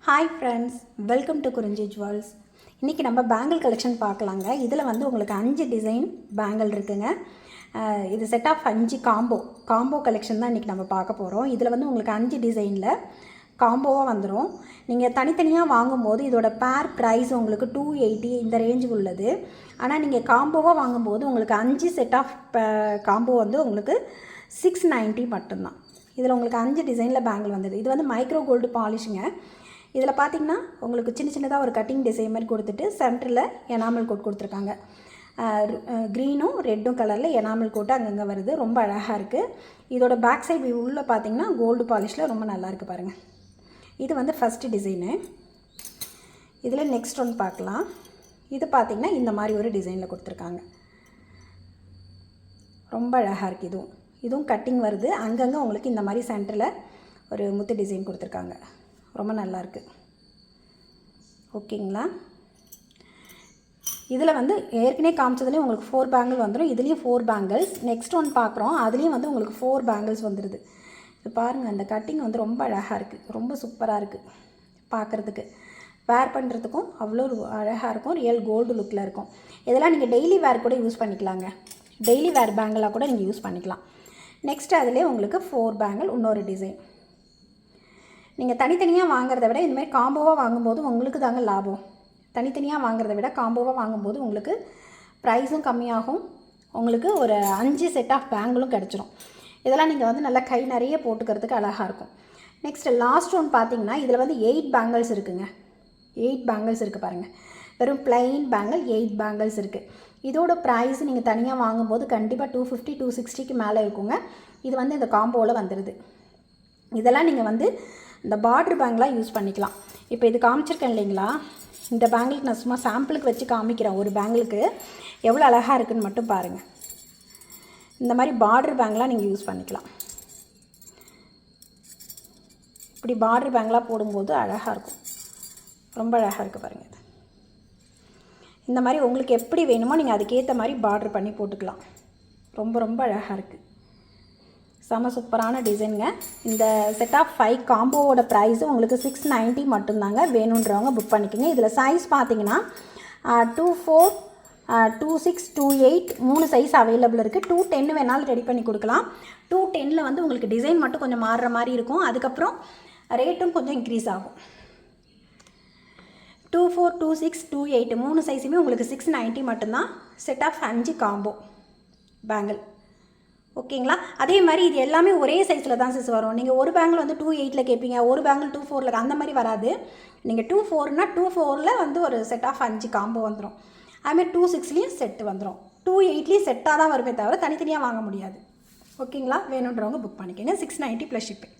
Hi friends, welcome to குறிஞ்சி jewels. இன்றைக்கி நம்ம பேங்கிள் கலெக்ஷன் பார்க்கலாங்க. இதில் வந்து உங்களுக்கு 5 டிசைன் பேங்கிள் இருக்குங்க. இது செட் ஆஃப் 5 காம்போ கலெக்ஷன் தான் இன்றைக்கி நம்ம பார்க்க போகிறோம். இதில் வந்து உங்களுக்கு 5 டிசைனில் காம்போவாக வந்துடும். நீங்கள் தனித்தனியாக வாங்கும்போது இதோட பேர் ப்ரைஸ் உங்களுக்கு 280 இந்த ரேஞ்சு உள்ளது. ஆனால் நீங்கள் காம்போவாக வாங்கும்போது உங்களுக்கு 5 செட் ஆஃப் காம்போ வந்து உங்களுக்கு 690 மட்டும்தான். இதில் உங்களுக்கு 5 டிசைனில் பேங்கிள் வந்தது. இது வந்து மைக்ரோ கோல்டு பாலிஷுங்க. இதில் பார்த்திங்கன்னா உங்களுக்கு சின்னதாக ஒரு கட்டிங் டிசைன் மாதிரி கொடுத்துட்டு சென்டரில் எனாமல் கோட் கொடுத்துருக்காங்க. க்ரீனும் ரெட்டும் கலரில் எனாமல் கோட்டு அங்கங்கே வருது. ரொம்ப அழகாக இருக்குது. இதோட பேக் சைடு உள்ளே பார்த்திங்கன்னா கோல்டு பாலிஷில் ரொம்ப நல்லாயிருக்கு பாருங்கள். இது வந்து ஃபஸ்ட்டு டிசைனு. இதில் நெக்ஸ்ட் ஒன்று பார்க்கலாம். இது பார்த்திங்கன்னா இந்த மாதிரி ஒரு டிசைனில் கொடுத்துருக்காங்க. ரொம்ப அழகாக இருக்குது. இதுவும் கட்டிங் வருது. அங்கங்கே உங்களுக்கு இந்த மாதிரி சென்டரில் ஒரு முத்து டிசைன் கொடுத்துருக்காங்க. ரொம்ப நல்லாயிருக்கு. ஓகேங்களா? இதில் வந்து ஏற்கனவே காமிச்சதுலேயும் உங்களுக்கு 4 பேங்கிள் வந்துடும். இதுலேயும் 4 பேங்கிள்ஸ். நெக்ஸ்ட் ஒன் பார்க்குறோம். அதுலேயும் வந்து உங்களுக்கு 4 பேங்கிள்ஸ் வந்துடுது. இது பாருங்கள், அந்த கட்டிங் வந்து ரொம்ப அழகாக இருக்குது. ரொம்ப சூப்பராக இருக்குது பார்க்குறதுக்கு. வேர் பண்ணுறதுக்கும் அவ்வளோ அழகாக இருக்கும். ரியல் கோல்டு லுக்கில் இருக்கும். இதெல்லாம் நீங்கள் டெய்லி வேர் கூட யூஸ் பண்ணிக்கலாங்க. டெய்லி வேர் பேங்கிளாக கூட நீங்கள் யூஸ் பண்ணிக்கலாம். நெக்ஸ்ட் அதிலே உங்களுக்கு 4 பேங்கிள், இன்னொரு டிசைன். நீங்கள் தனித்தனியாக வாங்குறத விட இந்தமாதிரி காம்போவாக வாங்கும்போது உங்களுக்கு தாங்க லாபம். தனித்தனியாக வாங்குறத விட காம்போவாக வாங்கும்போது உங்களுக்கு ப்ரைஸும் கம்மியாகும். உங்களுக்கு ஒரு 5 செட் ஆஃப் பேங்கிளும் கிடச்சிரும். இதெல்லாம் நீங்கள் வந்து நல்லா கை நிறைய போட்டுக்கிறதுக்கு அழகாக இருக்கும். நெக்ஸ்ட்டு லாஸ்ட் ஒன் பார்த்தீங்கன்னா இதில் வந்து 8 பேங்கிள்ஸ் இருக்குதுங்க. 8 பேங்கிள்ஸ் இருக்குது பாருங்கள். வெறும் ப்ளைன் பேங்கிள் 8 பேங்கிள்ஸ் இருக்குது. இதோட ப்ரைஸ் நீங்கள் தனியாக வாங்கும்போது கண்டிப்பாக 250 260க்கு மேலே இருக்குங்க. இது வந்து இந்த காம்போவில் வந்துடுது. இதெல்லாம் நீங்கள் வந்து இந்த பார்டர் பேங்கிளாக யூஸ் பண்ணிக்கலாம். இப்போ இது காமிச்சிருக்கேன் இல்லைங்களா, இந்த பேங்கிளுக்கு நான் சும்மா சாம்பிளுக்கு வச்சு காமிக்கிறேன். ஒரு பேங்கிளுக்கு எவ்வளோ அழகாக இருக்குதுன்னு மட்டும் பாருங்கள். இந்த மாதிரி பார்டர் பேங்கிளாக நீங்கள் யூஸ் பண்ணிக்கலாம். இப்படி பார்டர் பேங்கிளாக போடும்போது அழகாக இருக்கும். ரொம்ப அழகாக இருக்குது பாருங்கள். இது இந்த மாதிரி உங்களுக்கு எப்படி வேணுமோ நீங்கள் அதுக்கேற்ற மாதிரி பார்டர் பண்ணி போட்டுக்கலாம். ரொம்ப ரொம்ப அழகாக இருக்குது. செம சூப்பரான டிசைனுங்க. இந்த செட் ஆஃப் 5 காம்போவோட ப்ரைஸு உங்களுக்கு 690 மட்டும்தாங்க. வேணுன்றவங்க புக் பண்ணிக்கோங்க. இதில் சைஸ் பார்த்தீங்கன்னா 24, 26, 28 3 சைஸ் அவைலபிள் இருக்குது. 210 வேணாலும் ரெடி பண்ணி கொடுக்கலாம். 210 வந்து உங்களுக்கு டிசைன் மட்டும் கொஞ்சம் மாறுற மாதிரி இருக்கும். அதுக்கப்புறம் ரேட்டும் கொஞ்சம் இன்க்ரீஸ் ஆகும். 24, 26, 28 3 சைஸுமே உங்களுக்கு 690 மட்டும்தான். Set of 5 combo bangle. ஓகேங்களா? அதே மாதிரி இது எல்லாமே ஒரே சைஸில் தான் வரும். நீங்கள் ஒரு பேங்கிள் வந்து 28ல் கேட்பீங்க, ஒரு பேங்கிள் 24ல், அந்த மாதிரி வராது. நீங்கள் 24னா 24ல் வந்து ஒரு செட் ஆஃப் 5 காம்போ வந்துடும். அதுமாதிரி 26லேயும் செட்டு வந்துடும். 28லேயும் செட்டாக தான் வருமே தவிர தனித்தனியாக வாங்க முடியாது. ஓகேங்களா? வேணுன்றவங்க புக் பண்ணிக்கோங்க. 690 + ஷிப்பிங்.